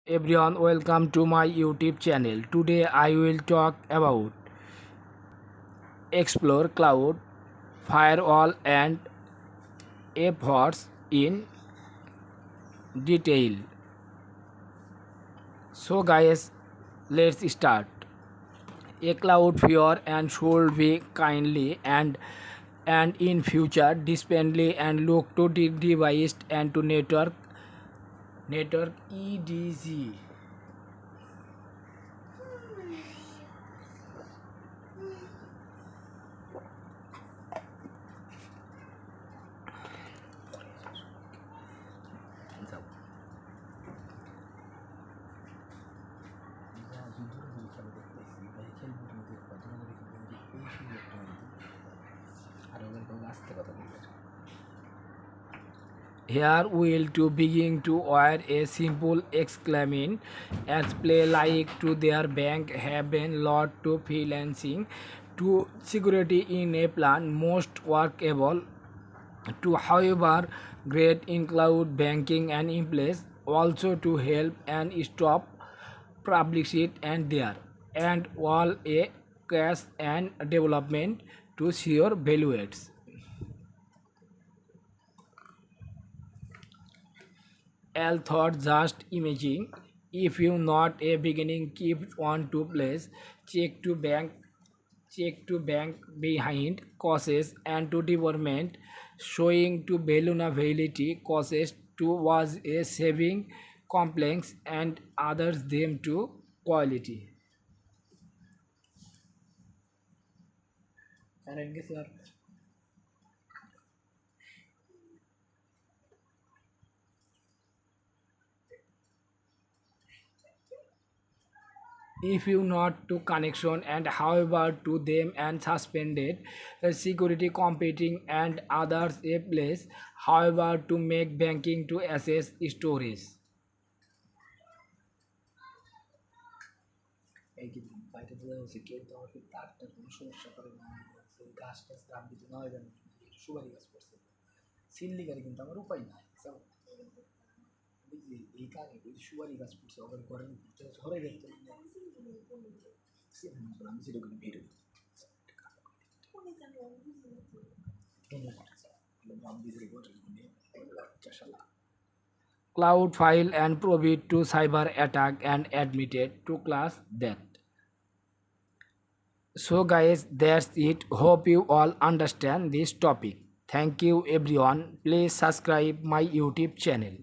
Everyone, welcome to my YouTube channel. Today I will talk about explore cloud firewall and efforts in detail. So guys, let's start. A cloud fear and should be kindly and in future dependently and look to the device and to network EDG. Here we'll to begin to wear a simple exclaiming as play like to their bank have been lot to freelancing to security in a plan most workable to however great in cloud banking and in place also to help and stop publicity and there and all a cash and development to sure valuates. L thought just imaging. If you not a beginning keep on to place, check to bank behind causes and to development showing to vulnerability causes to was a saving complex and others them to quality. And I guess if you not to connection and however to them and suspended security competing and others a place however to make banking to access storage. এই যে বাইরে বোঝা যাচ্ছে কেউ তো আমাকে তারটার কোনো সমস্যা করে না সেই গাছ টাছ গ্রাম দিতে না হয় সুপারি গাছ করছে সিল্লিগারি কিন্তু আমার উপায় নাই এই যে এই কারণে ওই সুপারি গাছ করছে ওখানে ঘরের ঝরে দেখতে আমি সেরকম ভিড় cloud file and probed to cyber attack and admitted to class death. So guys, that's it. Hope you all understand this topic. Thank you everyone. Please subscribe my YouTube channel.